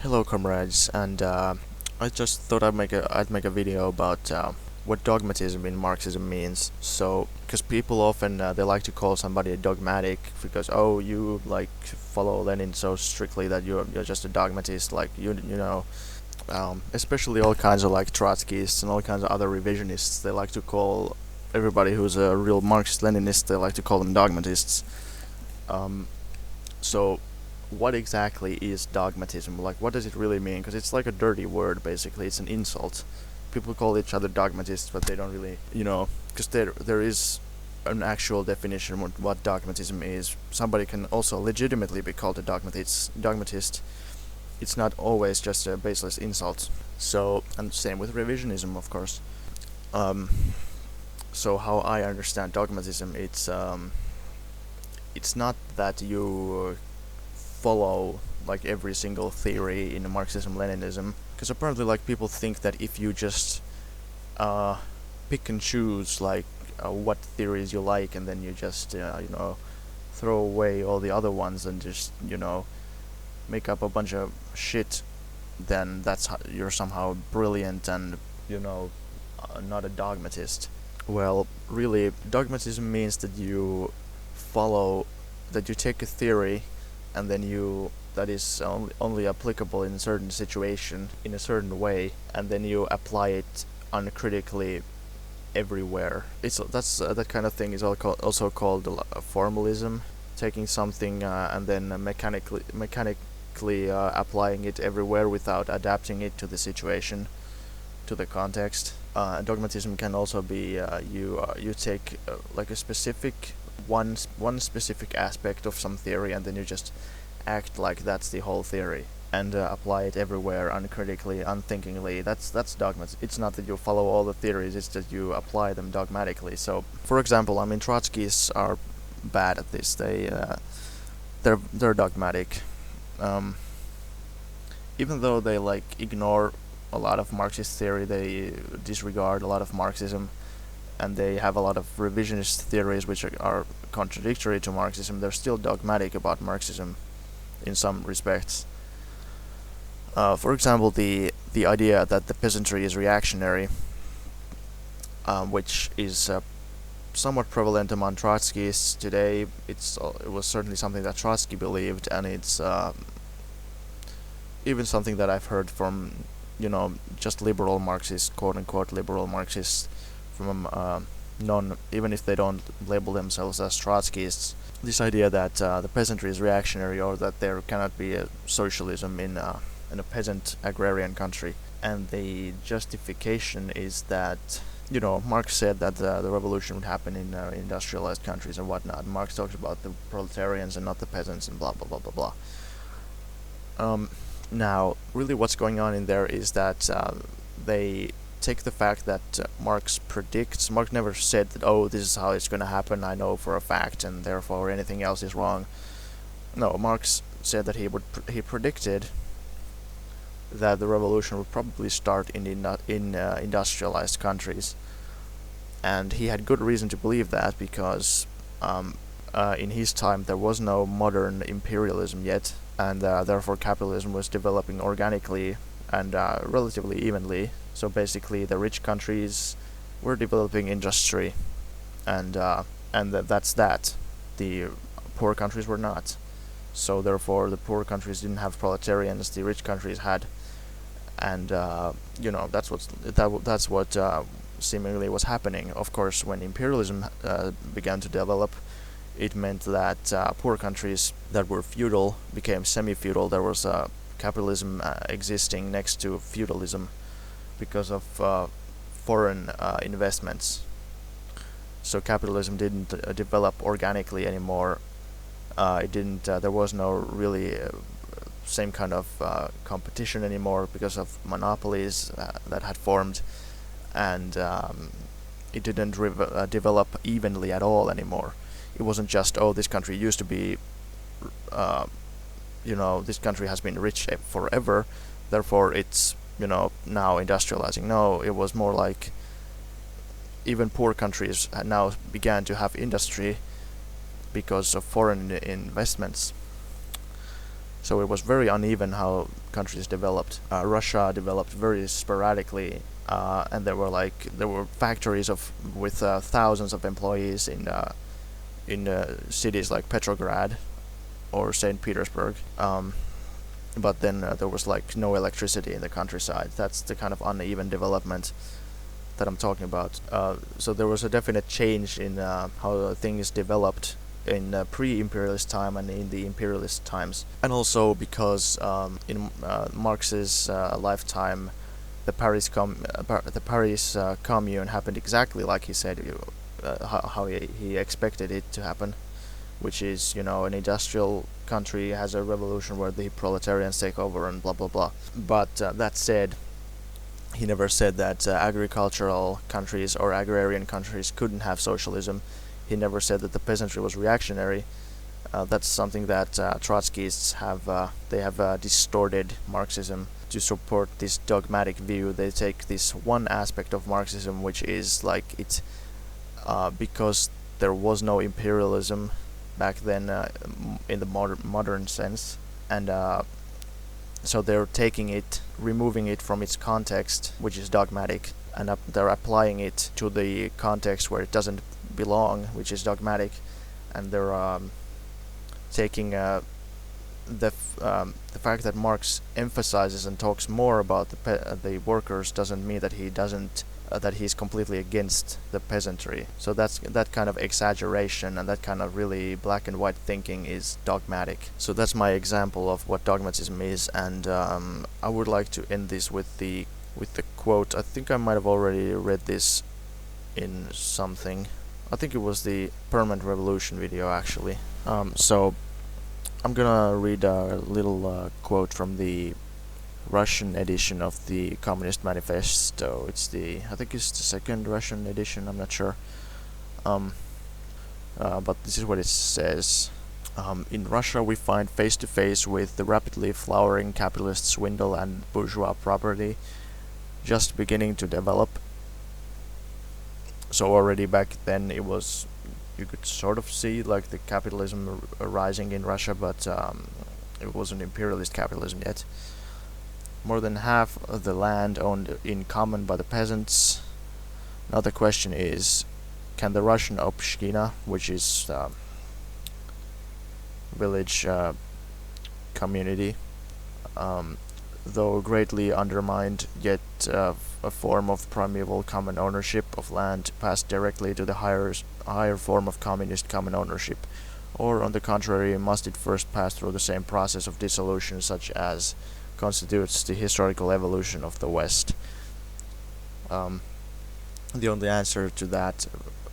Hello, comrades, and I just thought I'd make a video about what dogmatism in Marxism means. So, because people often they like to call somebody a dogmatic because you like follow Lenin so strictly that you're just a dogmatist, like especially all kinds of like Trotskyists and all kinds of other revisionists. They like to call everybody who's a real Marxist-Leninist. They like to call them dogmatists. Um, so what exactly is dogmatism? Like, what does it really mean? Because it's like a dirty word, basically. It's an insult. People call each other dogmatists, but they don't really, because there is an actual definition of what dogmatism is. Somebody can also legitimately be called a dogmatist. It's not always just a baseless insult. So, and same with revisionism, of course. Um, so how I understand dogmatism, it's not that you follow like every single theory in Marxism-Leninism, because apparently like people think that if you just pick and choose like what theories you like, and then you just throw away all the other ones and just make up a bunch of shit, then you're somehow brilliant and not a dogmatist. Well, really, dogmatism means that you take a theory, and then that is only applicable in a certain situation in a certain way, and then you apply it uncritically everywhere. That kind of thing is also called formalism, taking something and then mechanically applying it everywhere without adapting it to the situation, to the context. Dogmatism can also be you take like a specific one specific aspect of some theory, and then you just act like that's the whole theory and apply it everywhere uncritically, unthinkingly. That's dogma. It's not that you follow all the theories; it's that you apply them dogmatically. So, for example, I mean, Trotskyists are bad at this. They're dogmatic, um, even though they like ignore a lot of Marxist theory. They disregard a lot of Marxism, and they have a lot of revisionist theories which are contradictory to Marxism. They're still dogmatic about Marxism in some respects. For example, the idea that the peasantry is reactionary, which is somewhat prevalent among Trotskyists today. It was certainly something that Trotsky believed, and it's even something that I've heard from just liberal Marxists, quote unquote liberal Marxists, from even if they don't label themselves as Trotskyists. This idea that the peasantry is reactionary, or that there cannot be a socialism in a peasant agrarian country, and the justification is that Marx said that the revolution would happen in industrialized countries and whatnot. Marx talks about the proletarians and not the peasants and blah blah blah blah blah. Now, really, what's going on in there is that they take the fact that Marx predicts. Marx never said that, this is how it's going to happen, I know for a fact, and therefore anything else is wrong. No, Marx said that he predicted that the revolution would probably start in industrialized countries, and he had good reason to believe that because in his time there was no modern imperialism yet, and therefore capitalism was developing organically and relatively evenly. So basically, the rich countries were developing industry, and that's that. The poor countries were not. So therefore, the poor countries didn't have proletarians. The rich countries had, and that's what seemingly was happening. Of course, when imperialism began to develop, it meant that poor countries that were feudal became semi-feudal. There was capitalism existing next to feudalism because of foreign investments. So capitalism didn't develop organically anymore. It didn't. There was no really same kind of competition anymore because of monopolies that had formed, and it didn't develop evenly at all anymore. It wasn't just this country used to be, this country has been rich forever, therefore it's now industrializing. No, it was more like even poor countries now began to have industry because of foreign investments. So it was very uneven how countries developed. Russia developed very sporadically, and there were factories with thousands of employees in cities like Petrograd or St. Petersburg. But then there was like no electricity in the countryside. That's the kind of uneven development that I'm talking about. So there was a definite change in how things developed in pre-imperialist time and in the imperialist times, and also because in Marx's lifetime, the Paris Commune happened exactly like he said, how he expected it to happen, which is, an industrial country has a revolution where the proletarians take over and blah blah blah. But that said, he never said that agricultural countries or agrarian countries couldn't have socialism. He never said that the peasantry was reactionary. That's something that Trotskyists have. They have distorted Marxism to support this dogmatic view. They take this one aspect of Marxism, which is like it's because there was no imperialism back then in the modern sense, and so they're taking it, removing it from its context, which is dogmatic, and they're applying it to the context where it doesn't belong, which is dogmatic, and they're taking the fact that Marx emphasizes and talks more about the workers doesn't mean that he doesn't that he's completely against the peasantry. So that kind of exaggeration and that kind of really black and white thinking is dogmatic. So that's my example of what dogmatism is, and I would like to end this with the quote. I think I might have already read this in something. I think it was the Permanent Revolution video actually. So I'm gonna read a little quote from the Russian edition of the Communist Manifesto. I think it's the second Russian edition, I'm not sure. But this is what it says. In Russia we find face to face with the rapidly flowering capitalist swindle and bourgeois property just beginning to develop. So already back then you could sort of see like the capitalism rising in Russia, but it wasn't imperialist capitalism yet. More than half of the land owned in common by the peasants. Now the question is, can the Russian Obshchina, which is village community, though greatly undermined, yet a form of primeval common ownership of land, pass directly to the higher form of communist common ownership, or on the contrary, must it first pass through the same process of dissolution such as constitutes the historical evolution of the West? The only answer to that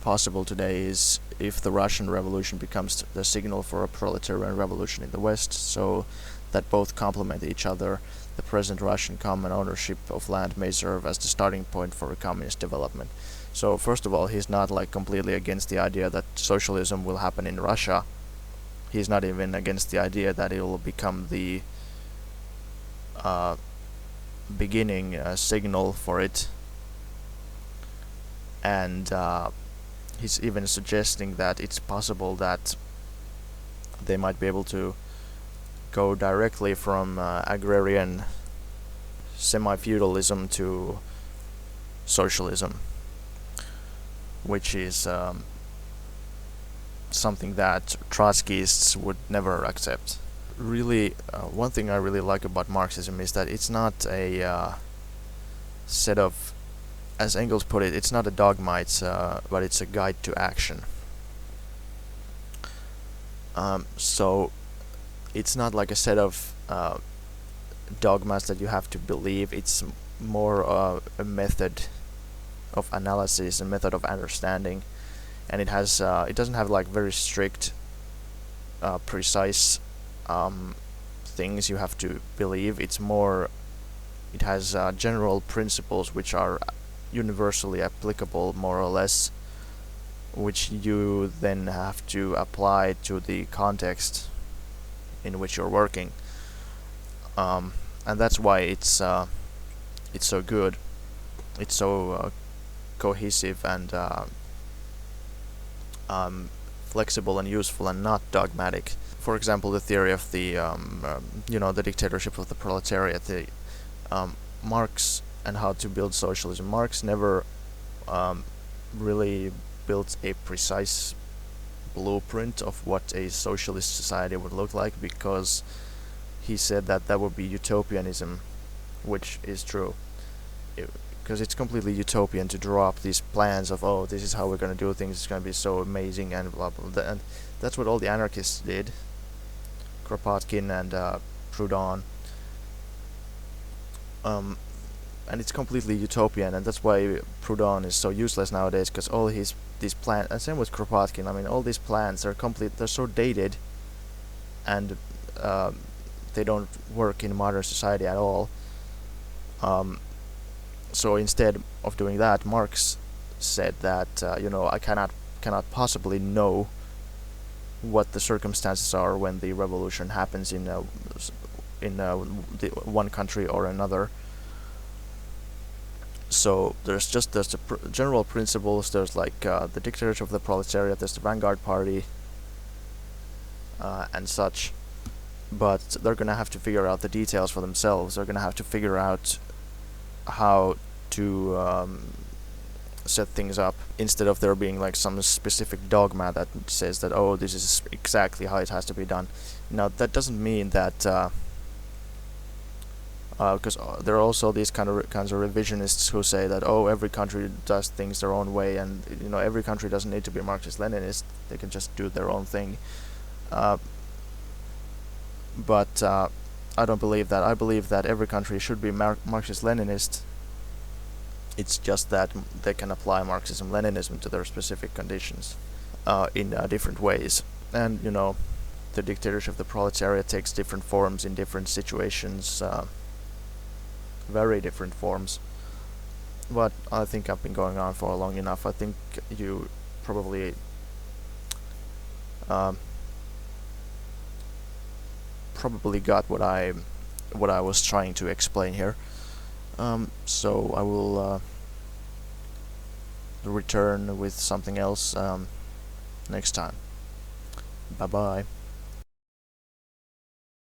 possible today is if the Russian Revolution becomes the signal for a proletarian revolution in the West, so that both complement each other. The present Russian common ownership of land may serve as the starting point for a communist development. So first of all, he's not like completely against the idea that socialism will happen in Russia. He's not even against the idea that it will become the beginning signal for it, and he's even suggesting that it's possible that they might be able to go directly from agrarian semi-feudalism to socialism, which is something that Trotskyists would never accept. Really, one thing I really like about Marxism is that it's not a set of, as Engels put it, it's not a dogma, but it's a guide to action. So it's not like a set of dogmas that you have to believe. It's more a method of analysis, a method of understanding, and it doesn't have like very strict, precise things you have to believe. It has general principles which are universally applicable, more or less, which you then have to apply to the context in which you're working, and that's why it's so good. It's so cohesive and flexible and useful and not dogmatic. for example, the theory of the the dictatorship of the proletariat, Marx, and how to build socialism. Marx never really built a precise blueprint of what a socialist society would look like, because he said that that would be utopianism, which is true. Because it's completely utopian to draw up these plans of, oh, this is how we're going to do things, it's going to be so amazing, and blah blah blah. And that's what all the anarchists did. Kropotkin and Proudhon. And it's completely utopian, and that's why Proudhon is so useless nowadays, because all these plans, and same with Kropotkin, I mean, all these plans are they're so dated, and they don't work in modern society at all. So instead of doing that, Marx said that I cannot possibly know what the circumstances are when the revolution happens in the one country or another. So there's the general principles. There's like the dictatorship of the proletariat. There's the vanguard party and such. But they're gonna have to figure out the details for themselves. They're gonna have to figure out how to set things up, instead of there being like some specific dogma that says that, oh, this is exactly how it has to be done. Now that doesn't mean that because there are also these kinds of revisionists who say that, oh, every country does things their own way, and every country doesn't need to be Marxist-Leninist, they can just do their own thing. But I don't believe that. I believe that every country should be Marxist-Leninist. It's just that they can apply Marxism-Leninism to their specific conditions in different ways. And the dictatorship of the proletariat takes different forms in different situations, very different forms. But I think I've been going on for long enough. I think you probably got what I was trying to explain here. So I will return with something else next time. Bye bye.